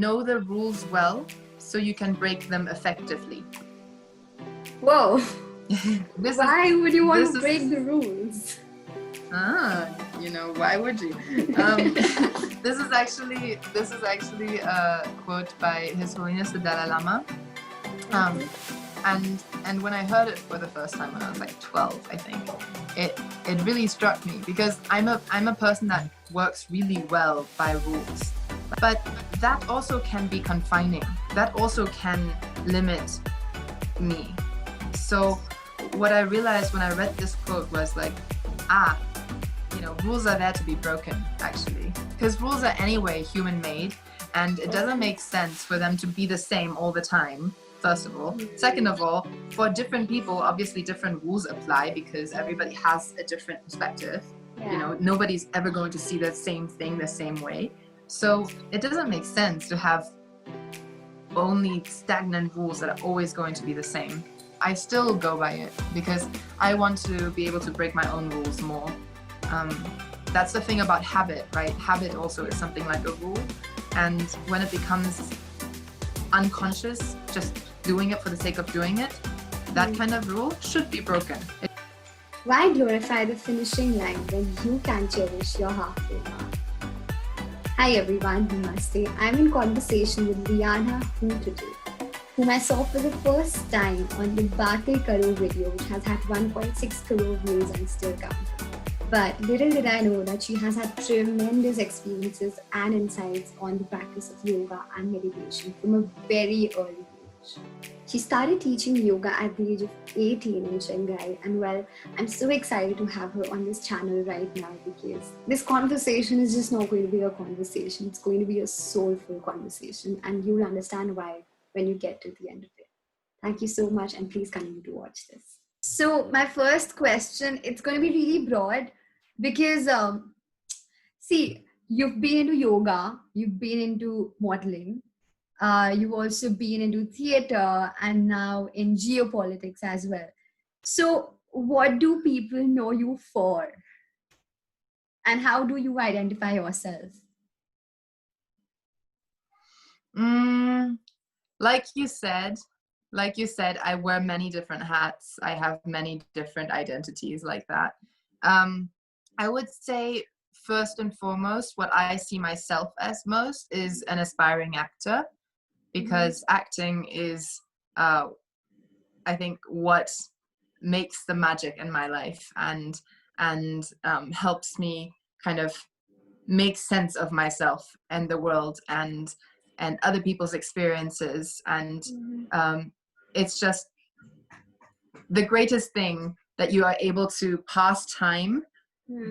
Know the rules well so you can break them effectively. Whoa. Why would you want to break the rules? Why would you? This is actually a quote by His Holiness the Dalai Lama. And when I heard it for the first time when I was like 12, I think, it really struck me, because I'm a person that works really well by rules. But that also can be confining. That also can limit me. So what I realized when I read this quote was like, rules are there to be broken, actually. Because rules are anyway human-made, and it doesn't make sense for them to be the same all the time, first of all. Second of all, for different people, obviously different rules apply because everybody has a different perspective. Yeah. Nobody's ever going to see the same thing the same way. So it doesn't make sense to have only stagnant rules that are always going to be the same. I still go by it because I want to be able to break my own rules more. That's the thing about habit, right? Habit also is something like a rule. And when it becomes unconscious, just doing it for the sake of doing it, that kind of rule should be broken. Why glorify the finishing line when you can cherish your halfway mark? Hi everyone, Namaste. I'm in conversation with Liana Hu today, whom I saw for the first time on the Baatein Karo video, which has had 1.6 crore views and still counting. But little did I know that she has had tremendous experiences and insights on the practice of yoga and meditation from a very early age. She started teaching yoga at the age of 18 in Shanghai, and well, I'm so excited to have her on this channel right now because this conversation is just not going to be a conversation, it's going to be a soulful conversation, and you'll understand why when you get to the end of it. Thank you so much, and please continue to watch this. So my first question, it's going to be really broad because, see, you've been into yoga, you've been into modeling, you've also been into theater and now in geopolitics as well. So what do people know you for? And how do you identify yourself? Like you said, I wear many different hats. I have many different identities like that. I would say first and foremost, what I see myself as most is an aspiring actor, because acting is, I think, what makes the magic in my life and helps me kind of make sense of myself and the world and other people's experiences. And it's just the greatest thing that you are able to pass time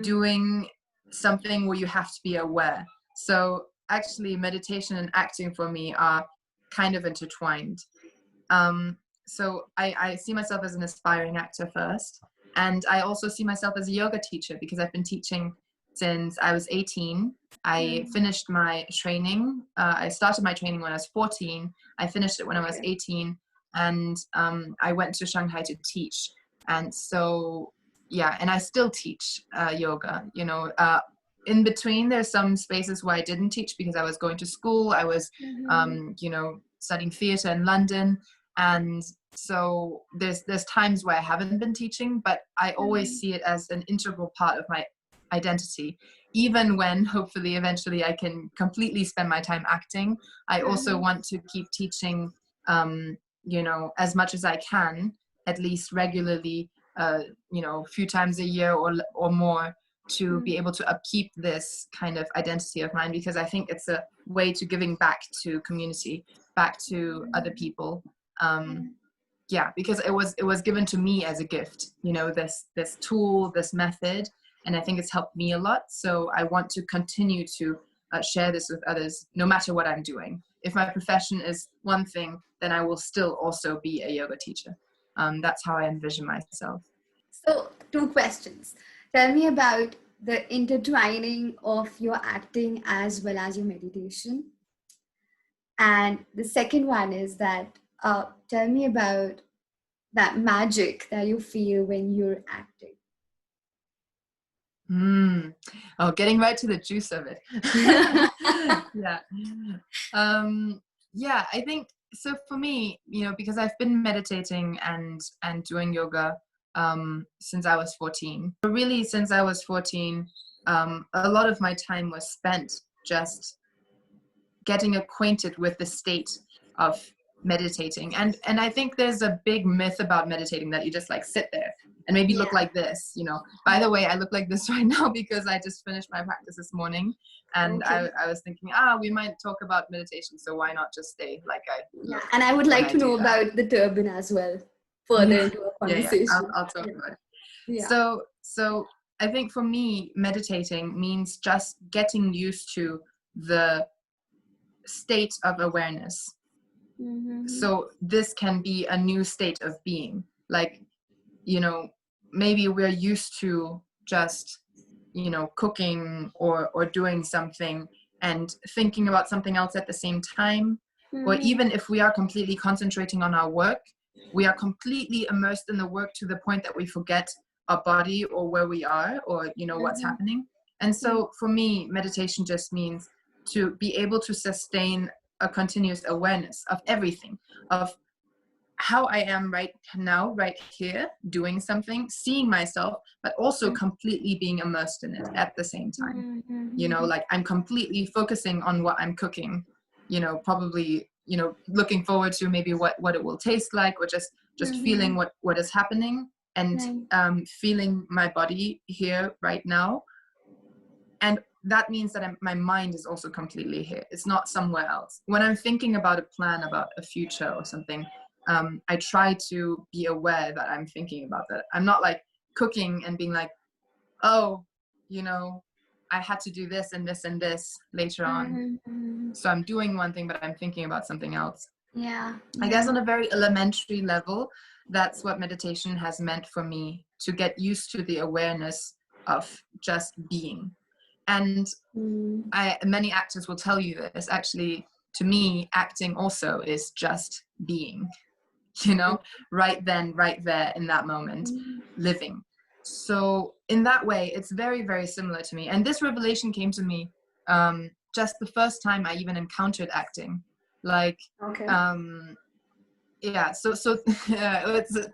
doing something where you have to be aware. So actually meditation and acting for me are kind of intertwined. So I see myself as an aspiring actor first, and I also see myself as a yoga teacher because I've been teaching since I was 18. I finished my training. I started my training when I was 14. I finished it when I was 18, and I went to Shanghai to teach. And so, yeah, and I still teach yoga. In between, there's some spaces where I didn't teach because I was going to school. I was, studying theater in London. And so there's times where I haven't been teaching, but I always see it as an integral part of my identity. Even when hopefully eventually I can completely spend my time acting, I also want to keep teaching, as much as I can, at least regularly, a few times a year or more, to be able to upkeep this kind of identity of mine, because I think it's a way to giving back to community, back to other people. Because it was given to me as a gift, this tool, this method, and I think it's helped me a lot. So I want to continue to share this with others, no matter what I'm doing. If my profession is one thing, then I will still also be a yoga teacher. That's how I envision myself. So 2 questions. Tell me about the intertwining of your acting as well as your meditation. And the second one is that tell me about that magic that you feel when you're acting. Getting right to the juice of it. Yeah. Yeah, I think so for me, because I've been meditating and doing yoga since I was 14. Really, since I was 14, a lot of my time was spent just getting acquainted with the state of meditating. And I think there's a big myth about meditating that you just like sit there and maybe look like this. By the way, I look like this right now because I just finished my practice this morning, and I was thinking, we might talk about meditation, so why not just stay like I look. And I would like to know that. about the turban as well, further into our conversation. I'll talk about it. Yeah. So I think for me, meditating means just getting used to the state of awareness. Mm-hmm. So this can be a new state of being. Like, maybe we're used to just, cooking or doing something and thinking about something else at the same time. Mm-hmm. Or even if we are completely concentrating on our work, we are completely immersed in the work to the point that we forget our body or where we are or, what's happening. And so for me, meditation just means to be able to sustain a continuous awareness of everything, of how I am right now, right here, doing something, seeing myself, but also completely being immersed in it at the same time. Like I'm completely focusing on what I'm cooking, probably, looking forward to maybe what it will taste like, or just feeling what is happening and feeling my body here right now. And that means that my mind is also completely here. It's not somewhere else. When I'm thinking about a plan, about a future or something, I try to be aware that I'm thinking about that. I'm not like cooking and being like, oh, I had to do this and this and this later on. So I'm doing one thing, but I'm thinking about something else. Yeah. I guess on a very elementary level, that's what meditation has meant for me, to get used to the awareness of just being. And many actors will tell you this. Actually, to me, acting also is just being, right then, right there in that moment, living. So in that way, it's very, very similar to me. And this revelation came to me just the first time I even encountered acting. Like, yeah, so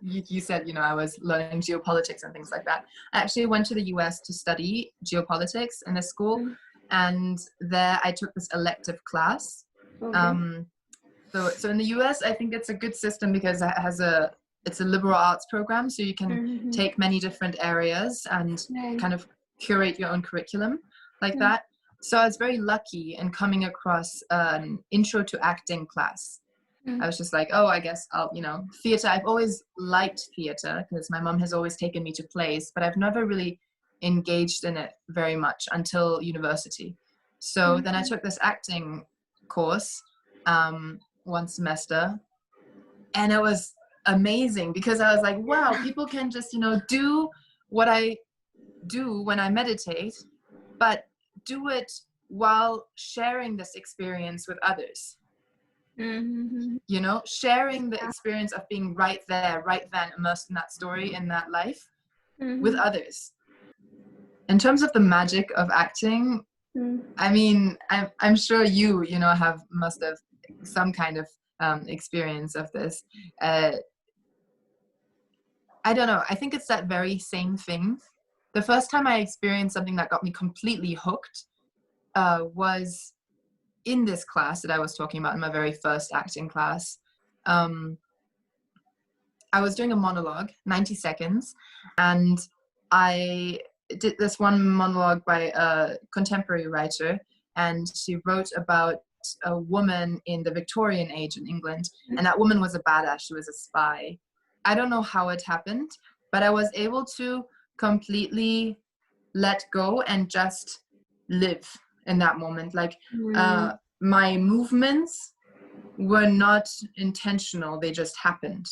you said, I was learning geopolitics and things like that. I actually went to the US to study geopolitics in a school, and there I took this elective class. So in the US, I think it's a good system because it's a liberal arts program, so you can take many different areas and kind of curate your own curriculum like that. So I was very lucky in coming across an intro to acting class. I was just like, I guess I'll, theater. I've always liked theater because my mom has always taken me to plays, but I've never really engaged in it very much until university. So then I took this acting course one semester, and it was amazing because I was like, wow, people can just, do what I do when I meditate, but do it while sharing this experience with others. Sharing the experience of being right there, right then, immersed in that story, in that life with others. In terms of the magic of acting, I mean, I'm sure you must have some kind of experience of this. I don't know. I think it's that very same thing. The first time I experienced something that got me completely hooked was in this class that I was talking about, in my very first acting class. I was doing a monologue, 90 seconds, and I did this one monologue by a contemporary writer, and she wrote about a woman in the Victorian age in England, and that woman was a badass. She was a spy. I don't know how it happened, but I was able to completely let go and just live in that moment. Like my movements were not intentional, they just happened.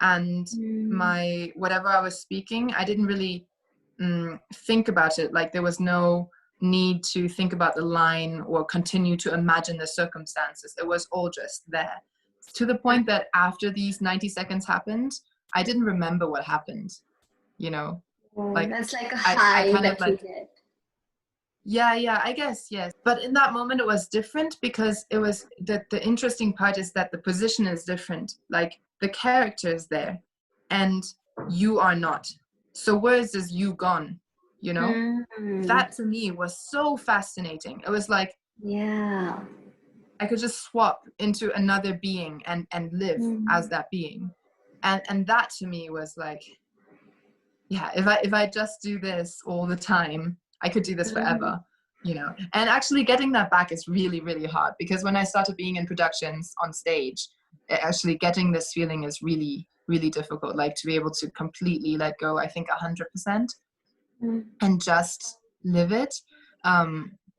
And my whatever I was speaking, I didn't really think about it. Like there was no need to think about the line or continue to imagine the circumstances. It was all just there, to the point that after these 90 seconds happened, I didn't remember what happened. Like that's like a high I kind that of like, you get. Yeah, I guess, yes. But in that moment, it was different because it was the interesting part is that the position is different. Like the character is there and you are not. So where is this you gone? You know? That to me was so fascinating. It was like, Yeah. I could just swap into another being and live as that being. And that to me was like, yeah, if I just do this all the time, I could do this forever, you know. And actually getting that back is really, really hard, because when I started being in productions on stage, actually getting this feeling is really, really difficult. Like to be able to completely let go, I think 100%, and just live it,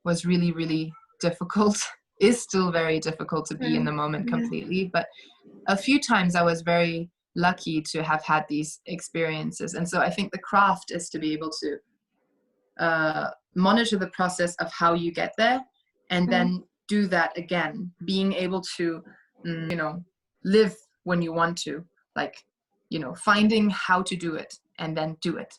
was really, really difficult. Is still very difficult to be in the moment completely. But a few times I was very lucky to have had these experiences. And so I think the craft is to be able to monitor the process of how you get there, and then do that again, being able to, you know, live when you want to, like, you know, finding how to do it and then do it.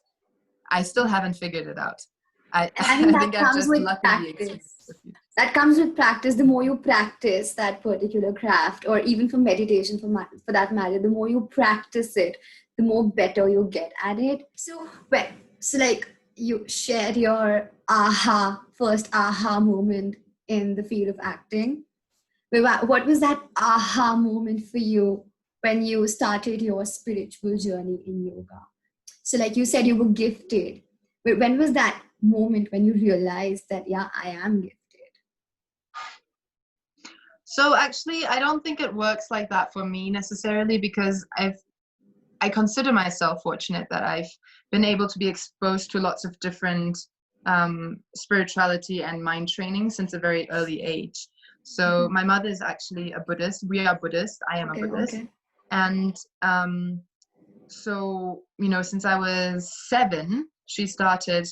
I still haven't figured it out. I I think that think I've comes just with luckily experienced practice. a few. That comes with practice. The more you practice that particular craft, or even for meditation, for that matter, the more you practice it, the more better you get at it. So, well, so like you shared your first aha moment in the field of acting. What was that aha moment for you when you started your spiritual journey in yoga? So like you said, you were gifted. But when was that moment when you realized that, yeah, I am gifted? So actually, I don't think it works like that for me necessarily, because I consider myself fortunate that I've been able to be exposed to lots of different spirituality and mind training since a very early age. So my mother is actually a Buddhist. We are Buddhist. I am a Buddhist. Okay. And so, you know, since I was 7, she started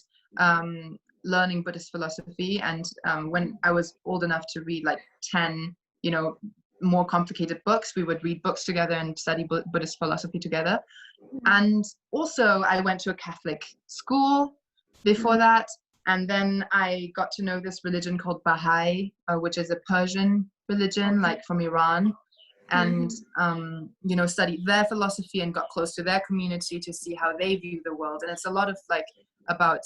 learning Buddhist philosophy. And when I was old enough to read like 10, you know, more complicated books, we would read books together and study Buddhist philosophy together. And also I went to a Catholic school before that. And then I got to know this religion called Baha'i, which is a Persian religion, like from Iran. And, you know, studied their philosophy and got close to their community to see how they view the world. And it's a lot of like about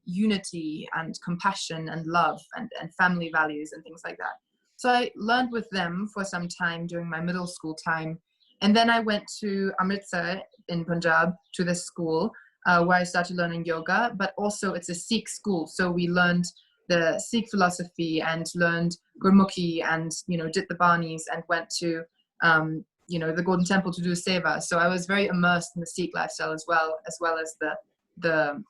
unity and compassion and love and family values and things like that. So I learned with them for some time during my middle school time. And then I went to Amritsar in Punjab to this school where I started learning yoga, but also it's a Sikh school. So we learned the Sikh philosophy and learned Gurmukhi and, you know, did the Banis and went to, you know, the Golden Temple to do seva. So I was very immersed in the Sikh lifestyle as well as the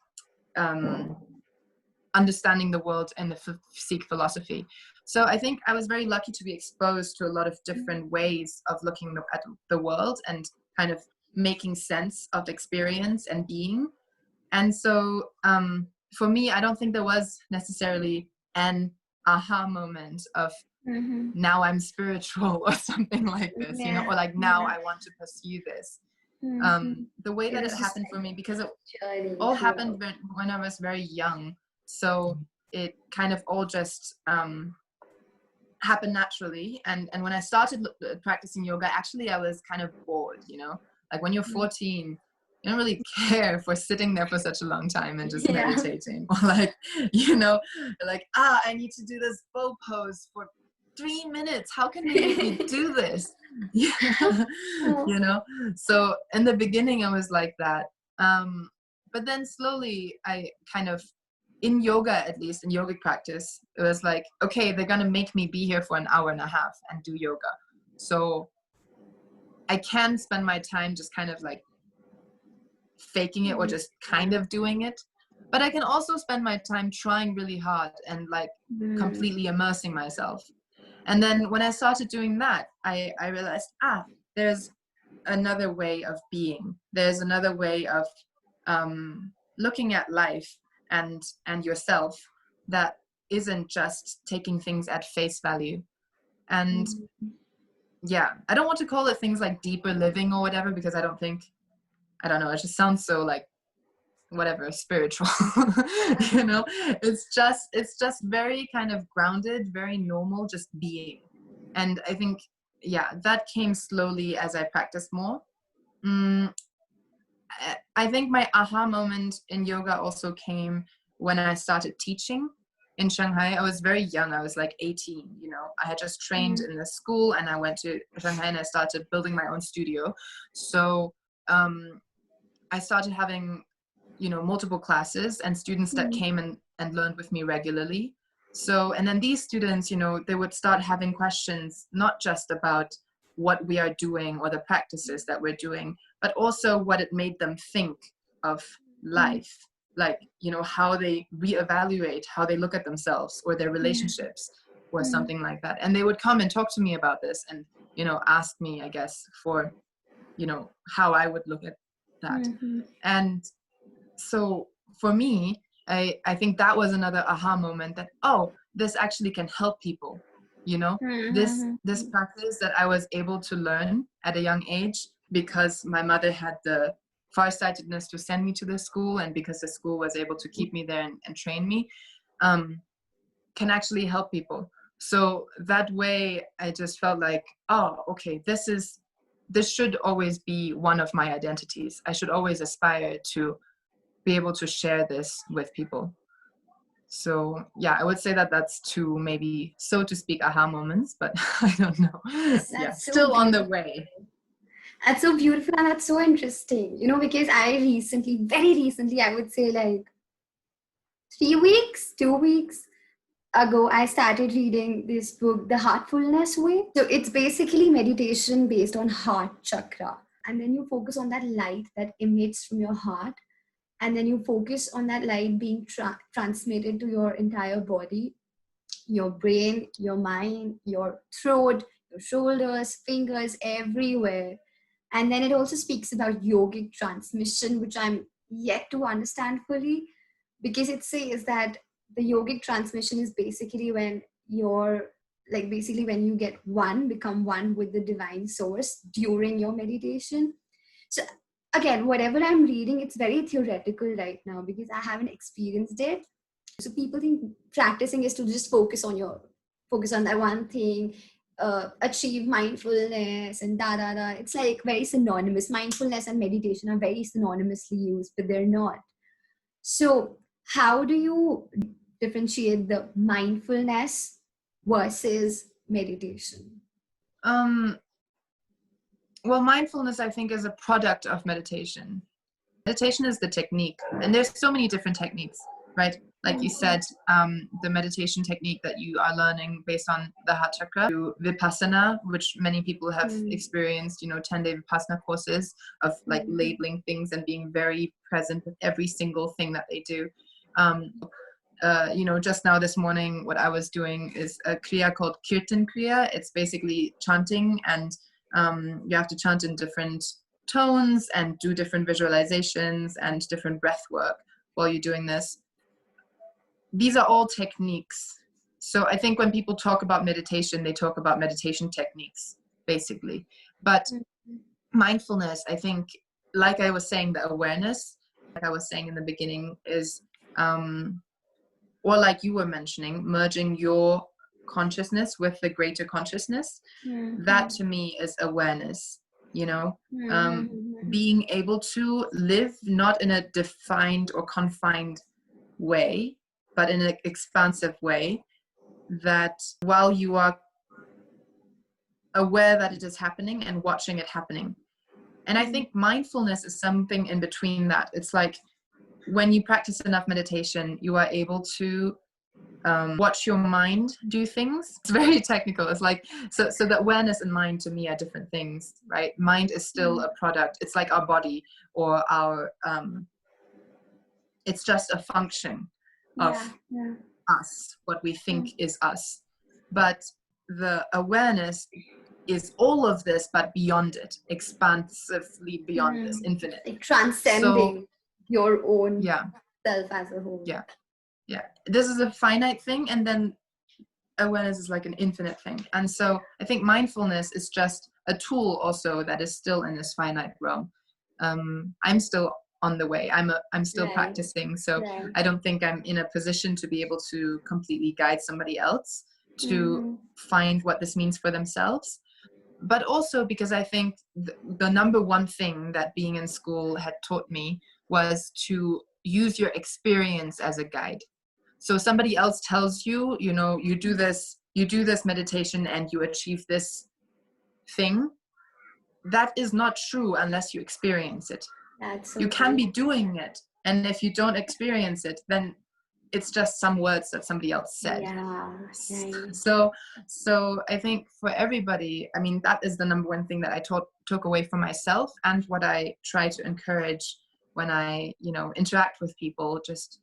understanding the world and the Sikh philosophy. So I think I was very lucky to be exposed to a lot of different ways of looking at the world and kind of making sense of experience and being. And so for me, I don't think there was necessarily an aha moment of now I'm spiritual or something like this, you know, or like now I want to pursue this. The way that it happened for me, because it all happened when I was very young. So it kind of all just happened naturally. And when I started practicing yoga, actually I was kind of bored, you know, like when you're 14, you don't really care for sitting there for such a long time and just meditating, or like, you know, like, I need to do this bow pose for 3 minutes. How can they make me do this? You know? So in the beginning I was like that. But then slowly I kind of, in yoga, at least in yogic practice, it was like, okay, they're going to make me be here for an hour and a half and do yoga. So I can spend my time just kind of like faking it or just kind of doing it. But I can also spend my time trying really hard and like completely immersing myself. And then when I started doing that, I realized, there's another way of being. There's another way of looking at life and yourself that isn't just taking things at face value. And yeah, I don't want to call it things like deeper living or whatever, because I don't know, it just sounds so like whatever, spiritual. You know, it's just very kind of grounded, very normal, just being. And I think, yeah, that came slowly as I practiced more. I think my aha moment in yoga also came when I started teaching in Shanghai. I was very young. I was like 18, you know. I had just trained in the school, and I went to Shanghai and I started building my own studio. So I started having, you know, multiple classes and students that came and learned with me regularly. So, and then these students, you know, they would start having questions, not just about what we are doing or the practices that we're doing, but also what it made them think of life. Like, you know, how they reevaluate, how they look at themselves or their relationships or something like that. And they would come and talk to me about this and, you know, ask me, I guess, for, you know, how I would look at that. And so for me, I think that was another aha moment that, oh, this actually can help people, you know, this practice that I was able to learn at a young age because my mother had the farsightedness to send me to the school, and because the school was able to keep me there and train me, can actually help people. So that way I just felt like, oh, okay, this should always be one of my identities. I should always aspire to be able to share this with people. So yeah, I would say that that's two, maybe, so to speak, aha moments, but I don't know. Yeah, So still on the beautiful. way. That's so beautiful and that's so interesting. You know, because I recently, very recently, I would say like 2 weeks ago, I started reading this book, The Heartfulness Way. So it's basically meditation based on heart chakra. And then you focus on that light that emits from your heart. And then you focus on that light being transmitted to your entire body, your brain, your mind, your throat, your shoulders, fingers, everywhere. And then it also speaks about yogic transmission, which I'm yet to understand fully, because it says that the yogic transmission is basically when you're like basically when you become one with the divine source during your meditation. So again, whatever I'm reading, it's very theoretical right now because I haven't experienced it. So people think practicing is to just focus on that one thing, achieve mindfulness and da da da. It's like very synonymous. Mindfulness and meditation are very synonymously used, but they're not. So how do you differentiate the mindfulness versus meditation? Well, mindfulness, I think, is a product of meditation. Meditation is the technique, and there's so many different techniques, right? Like you said, the meditation technique that you are learning based on the heart chakra, to Vipassana, which many people have experienced, you know, 10-day Vipassana courses of like labeling things and being very present with every single thing that they do. You know, just now this morning, what I was doing is a kriya called Kirtan Kriya. It's basically chanting, and you have to chant in different tones and do different visualizations and different breath work while you're doing this. These are all techniques. So I think when people talk about meditation, they talk about meditation techniques, basically. But mindfulness, I think, like I was saying, the awareness, like I was saying in the beginning, is, or like you were mentioning, merging your consciousness with the greater consciousness. That to me is awareness, you know, being able to live not in a defined or confined way, but in an expansive way, that while you are aware that it is happening and watching it happening. And I think mindfulness is something in between that. It's like when you practice enough meditation, you are able to watch your mind do things. It's very technical. It's like, so the awareness and mind to me are different things, right? Mind is still a product. It's like our body or our, it's just a function of us, what we think is us. But the awareness is all of this, but beyond it, expansively beyond this, infinite. Like transcending your own self as a whole. Yeah, this is a finite thing, and then awareness is like an infinite thing. And so I think mindfulness is just a tool also that is still in this finite realm. I'm still on the way. I'm still Right. practicing, so Right. I don't think I'm in a position to be able to completely guide somebody else to find what this means for themselves. But also because I think the number one thing that being in school had taught me was to use your experience as a guide. So somebody else tells you, you know, you do this meditation and you achieve this thing. That is not true unless you experience it. That's so You can true. be doing it, and if you don't experience it, then it's just some words that somebody else said. Yeah. Right. So I think for everybody, I mean, that is the number one thing that I took away from myself, and what I try to encourage when I, you know, interact with people, just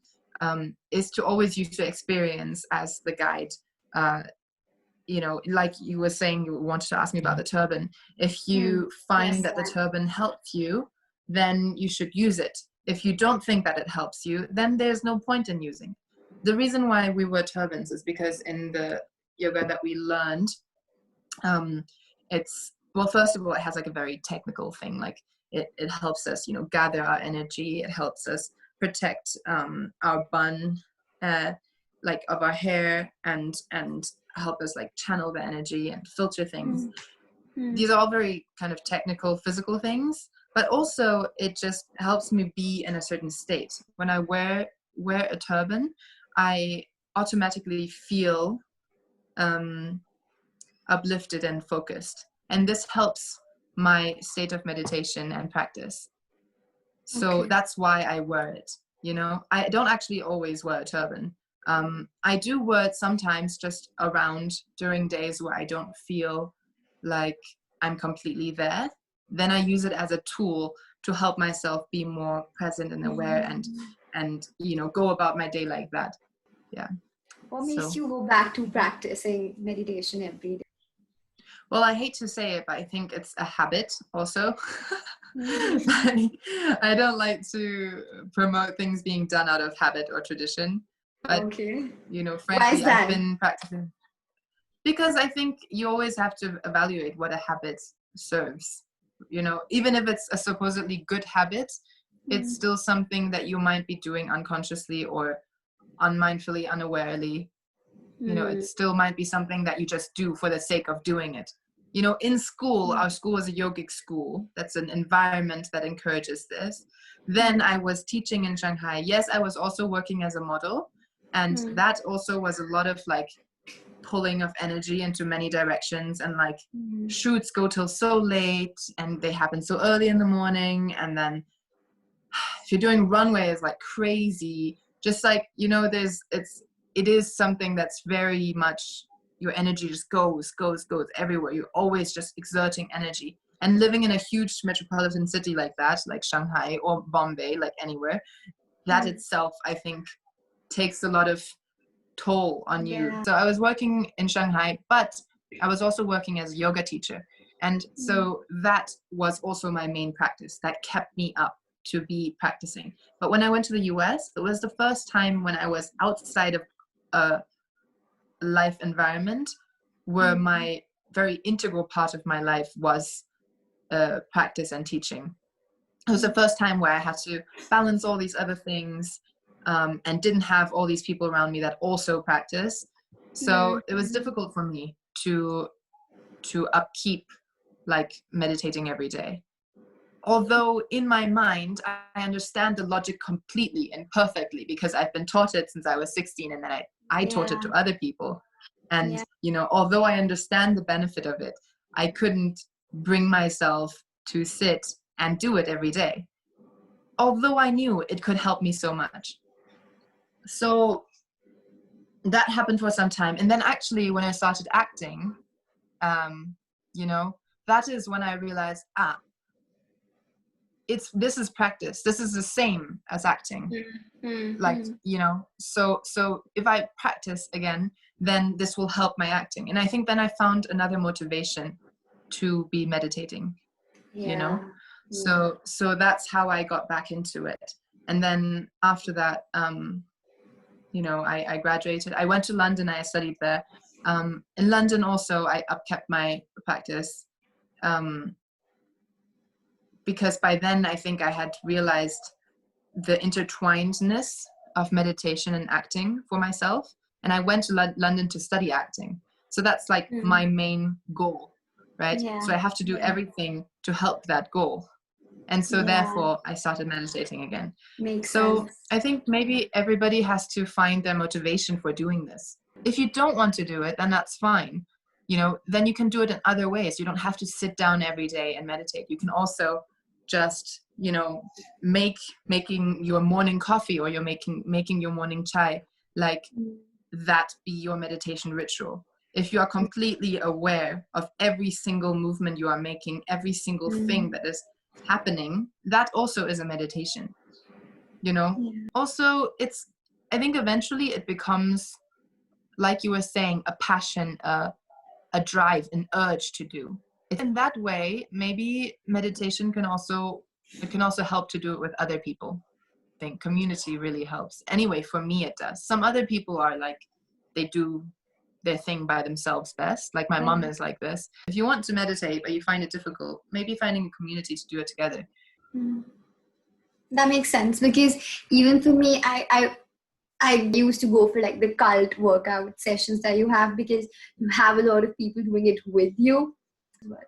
is to always use the experience as the guide. You know, like you were saying, you wanted to ask me about the turban. If you find Yes, that the turban helps you, then you should use it. If you don't think that it helps you, then there's no point in using it. The reason why we wear turbans is because in the yoga that we learned, it's, well, first of all, it has like a very technical thing. Like it helps us, you know, gather our energy. It helps us protect our bun, like of our hair, and help us like channel the energy and filter things. These are all very kind of technical physical things, but also it just helps me be in a certain state. When I wear a turban, I automatically feel uplifted and focused, and this helps my state of meditation and practice. So that's why I wear it. You know, I don't actually always wear a turban. I do wear it sometimes just around during days where I don't feel like I'm completely there. Then I use it as a tool to help myself be more present and aware, and you know, go about my day like that. Yeah. What makes you go back to practicing meditation every day? Well, I hate to say it, but I think it's a habit also. I don't like to promote things being done out of habit or tradition. But, you know, frankly, I've been practicing. Because I think you always have to evaluate what a habit serves. You know, even if it's a supposedly good habit, it's still something that you might be doing unconsciously or unmindfully, unawarely. You know, it still might be something that you just do for the sake of doing it. You know, in school, our school is a yogic school. That's an environment that encourages this. Then I was teaching in Shanghai. Yes, I was also working as a model. And that also was a lot of like pulling of energy into many directions. And like shoots go till so late and they happen so early in the morning. And then if you're doing runway, it's like crazy. Just like, you know, it is something that's very much, your energy just goes everywhere. You're always just exerting energy. And living in a huge metropolitan city like that, like Shanghai or Bombay, like anywhere, that itself, I think, takes a lot of toll on you. So I was working in Shanghai, but I was also working as a yoga teacher. And so that was also my main practice that kept me up to be practicing. But when I went to the US, it was the first time when I was outside of a life environment where my very integral part of my life was practice and teaching. It was the first time where I had to balance all these other things and didn't have all these people around me that also practice. So it was difficult for me to upkeep like meditating every day. Although in my mind, I understand the logic completely and perfectly because I've been taught it since I was 16, and then I taught it to other people. And, you know, although I understand the benefit of it, I couldn't bring myself to sit and do it every day. Although I knew it could help me so much. So that happened for some time. And then actually when I started acting, you know, that is when I realized, this is practice. This is the same as acting. Like, you know, so if I practice again, then this will help my acting. And I think then I found another motivation to be meditating, you know? So that's how I got back into it. And then after that, you know, I graduated. I went to London, I studied there. In London also, I upkept my practice. Because by then I think I had realized the intertwinedness of meditation and acting for myself. And I went to London to study acting. So that's like my main goal, right? Yeah. So I have to do everything to help that goal. And so therefore I started meditating again. Makes so sense. I think maybe everybody has to find their motivation for doing this. If you don't want to do it, then that's fine. You know, then you can do it in other ways. You don't have to sit down every day and meditate. You can also just, you know, making your morning coffee, or you're making your morning chai, like that be your meditation ritual. If you are completely aware of every single movement you are making, every single thing that is happening, that also is a meditation, you know. Also, I think eventually it becomes, like you were saying, a passion, a drive, an urge to do. In that way, maybe meditation can also help to do it with other people. I think community really helps. Anyway, for me it does. Some other people are like, they do their thing by themselves best. Like my mom is like this. If you want to meditate but you find it difficult, maybe finding a community to do it together. That makes sense, because even for me, I used to go for like the cult workout sessions that you have, because you have a lot of people doing it with you.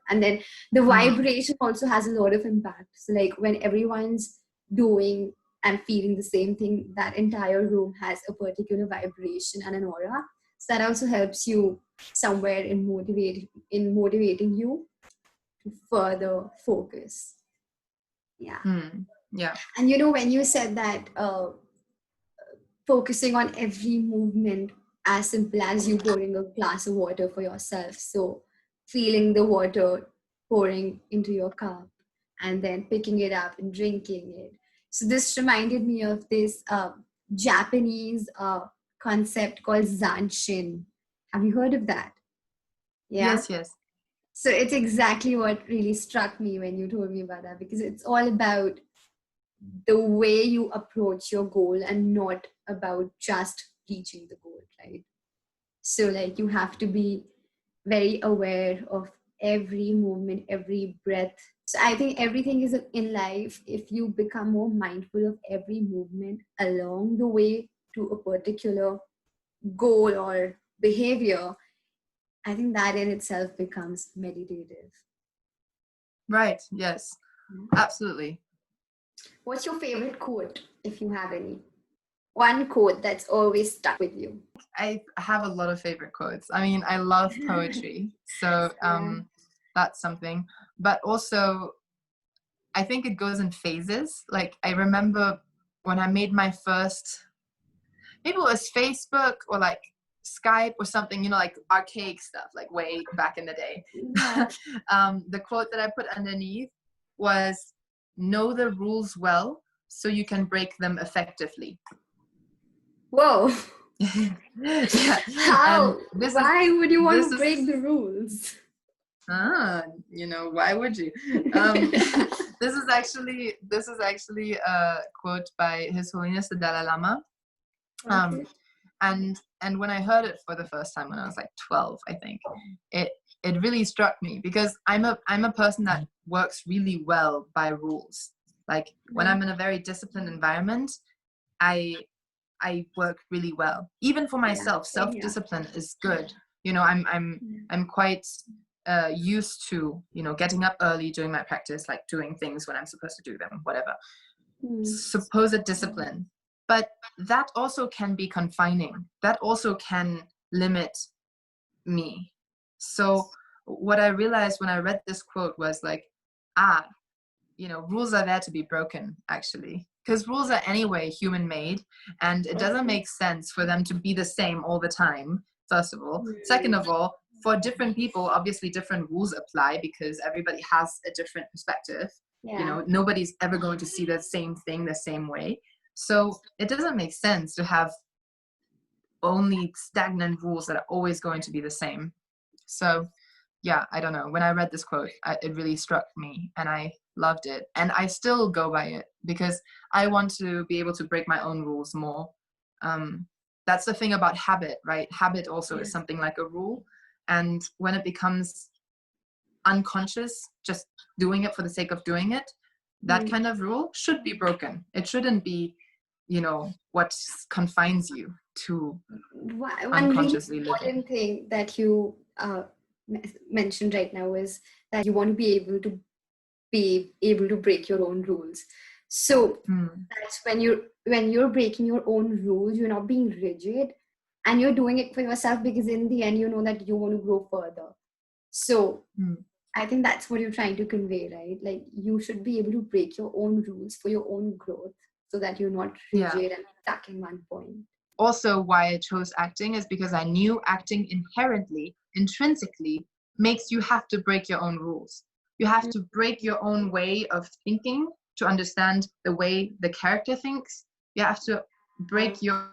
And then the vibration also has a lot of impact. So like when everyone's doing and feeling the same thing, that entire room has a particular vibration and an aura. So that also helps you somewhere in motivating you to further focus. Yeah. Yeah. And you know, when you said that focusing on every movement, as simple as you pouring a glass of water for yourself, so feeling the water pouring into your cup and then picking it up and drinking it. So this reminded me of this Japanese concept called Zenchin. Have you heard of that? Yeah. Yes. So it's exactly what really struck me when you told me about that, because it's all about the way you approach your goal and not about just reaching the goal, right? So like you have to be very aware of every movement, every breath. So I think everything is in life, if you become more mindful of every movement along the way to a particular goal or behavior, I think that in itself becomes meditative. Right. Yes. Absolutely. What's your favorite quote, if you have any? One quote that's always stuck with you. I have a lot of favorite quotes. I mean, I love poetry. So that's something. But also, I think it goes in phases. Like, I remember when I made my first, maybe it was Facebook or like Skype or something, you know, like archaic stuff, like way back in the day. Yeah. The quote that I put underneath was, "Know the rules well so you can break them effectively." Whoa. Yeah. How? Why would you want to break the rules? You know, why would you? This is actually a quote by His Holiness the Dalai Lama. Okay. And when I heard it for the first time when I was like 12, I think it really struck me, because I'm a person that works really well by rules. Like when I'm in a very disciplined environment, I work really well. Even for myself, self-discipline is good. You know, I'm quite used to, you know, getting up early, doing my practice, like doing things when I'm supposed to do them, whatever. Supposed discipline. But that also can be confining. That also can limit me. So what I realized when I read this quote was like, you know, rules are there to be broken, actually, because rules are anyway human made, and it doesn't make sense for them to be the same all the time, first of all. Second of all, for different people, obviously different rules apply, because everybody has a different perspective. You know, nobody's ever going to see the same thing the same way. So it doesn't make sense to have only stagnant rules that are always going to be the same. So yeah, I don't know. When I read this quote, it really struck me, and I loved it. And I still go by it, because I want to be able to break my own rules more. That's the thing about habit, right? Habit also is something like a rule. And when it becomes unconscious, just doing it for the sake of doing it, that kind of rule should be broken. It shouldn't be, what confines you to One really unconsciously living. important thing that you mentioned right now is that you want to be able to break your own rules. So that's when you're breaking your own rules, you're not being rigid, and you're doing it for yourself, because in the end you know that you want to grow further. So I think that's what you're trying to convey, right? Like, you should be able to break your own rules for your own growth, so that you're not rigid and stuck in one point. Also, why I chose acting is because I knew acting intrinsically makes you have to break your own rules. You have to break your own way of thinking to understand the way the character thinks. You have to break your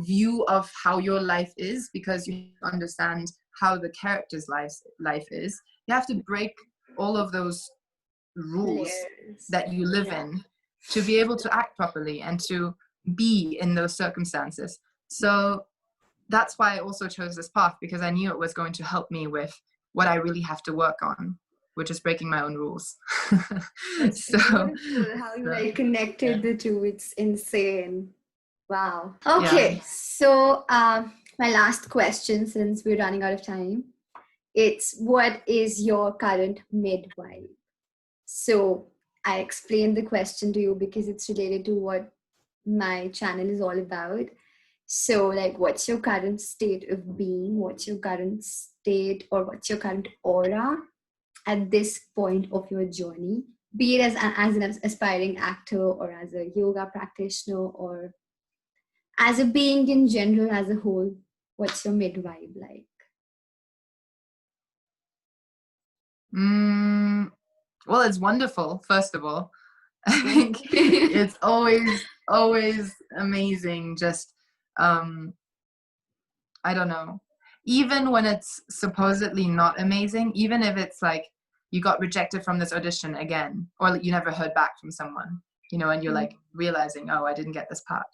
view of how your life is, because you understand how the character's life is. You have to break all of those rules that you live in to be able to act properly and to be in those circumstances. So that's why I also chose this path, because I knew it was going to help me with what I really have to work on, which is breaking my own rules. So how you connected the two, it's insane. Wow. Okay, so my last question, since we're running out of time, it's, what is your current MidVibe? So I explained the question to you because it's related to what my channel is all about. So, like, what's your current state of being? What's your current state, or what's your current aura at this point of your journey? Be it as an aspiring actor, or as a yoga practitioner, or as a being in general, as a whole. What's your MidVibe like? Well, it's wonderful, first of all. I think it's always amazing. Just, I don't know, even when it's supposedly not amazing, even if it's like you got rejected from this audition again, or you never heard back from someone, and you're like realizing, oh, I didn't get this part,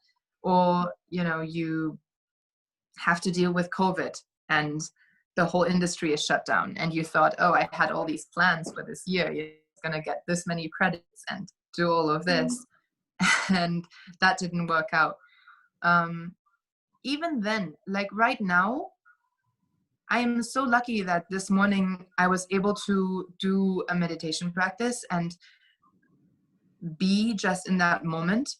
or, you have to deal with COVID and the whole industry is shut down, and you thought, oh, I had all these plans for this year, you're going to get this many credits and do all of this, and that didn't work out. Even then, like right now, I am so lucky that this morning I was able to do a meditation practice and be just in that moment,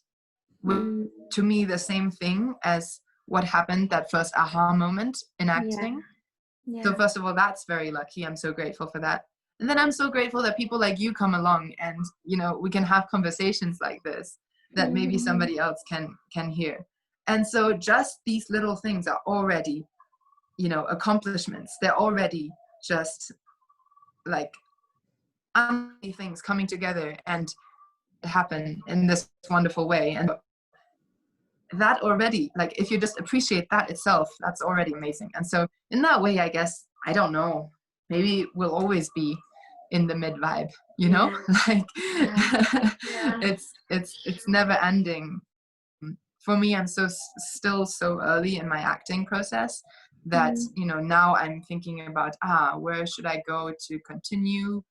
with, to me, the same thing as what happened, that first aha moment in acting. So first of all, that's very lucky. I'm so grateful for that. And then I'm so grateful that people like you come along and, we can have conversations like this that maybe somebody else can hear. And so just these little things are already, accomplishments. They're already just like things coming together and happen in this wonderful way. And that already, like, if you just appreciate that itself, that's already amazing. And so in that way, I guess, I don't know, maybe we'll always be in the MidVibe, like it's never ending. For me, I'm still so early in my acting process that now I'm thinking about where should I go to continue,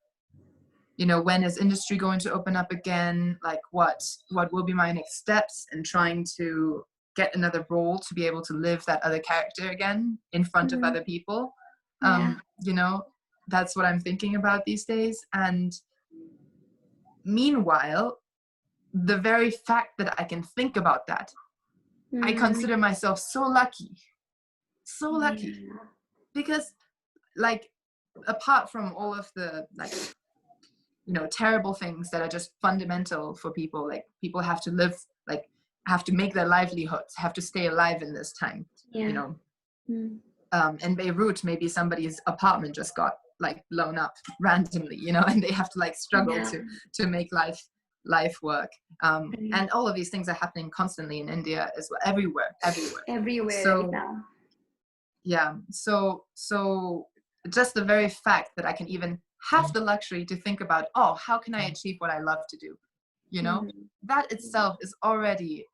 when is industry going to open up again, like what will be my next steps, and trying to get another role to be able to live that other character again in front of other people. That's what I'm thinking about these days. And meanwhile, the very fact that I can think about that, I consider myself so lucky, because, like, apart from all of the, like, terrible things that are just fundamental for people, like people have to live, like have to make their livelihoods, have to stay alive in this time, in Beirut, maybe somebody's apartment just got like blown up randomly, and they have to like struggle to make life work, and all of these things are happening constantly in India as well, everywhere so, right now. So just the very fact that I can even have the luxury to think about, how can I achieve what I love to do, that itself is already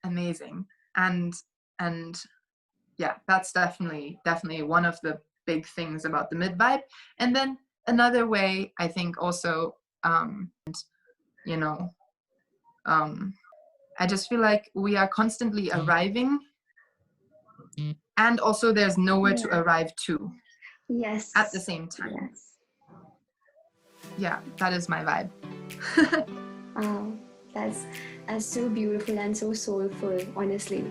amazing. And that's definitely one of the big things about the MidVibe. And then another way, I think also, you know, I just feel like we are constantly arriving, and also there's nowhere to arrive to. Yes. At the same time. Yes. Yeah, that is my vibe. That's so beautiful and so soulful, honestly.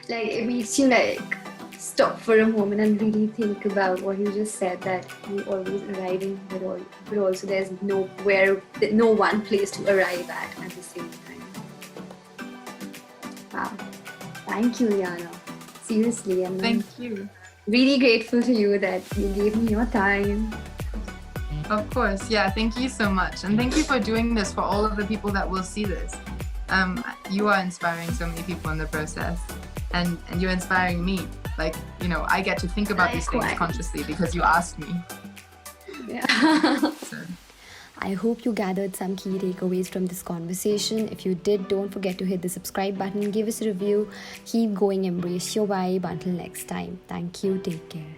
Like, it makes you like stop for a moment and really think about what you just said, that you always arriving, but also there's no one place to arrive at the same time. Wow. Thank you, Liana. Seriously, Thank you. Really grateful to you that you gave me your time. Of course, yeah, thank you so much. And thank you for doing this for all of the people that will see this. You are inspiring so many people in the process, and you're inspiring me. Like, you know, I get to think about these things consciously because you asked me. Yeah. So. I hope you gathered some key takeaways from this conversation. If you did, don't forget to hit the subscribe button, give us a review, keep going, embrace your vibe. Until next time, thank you, take care.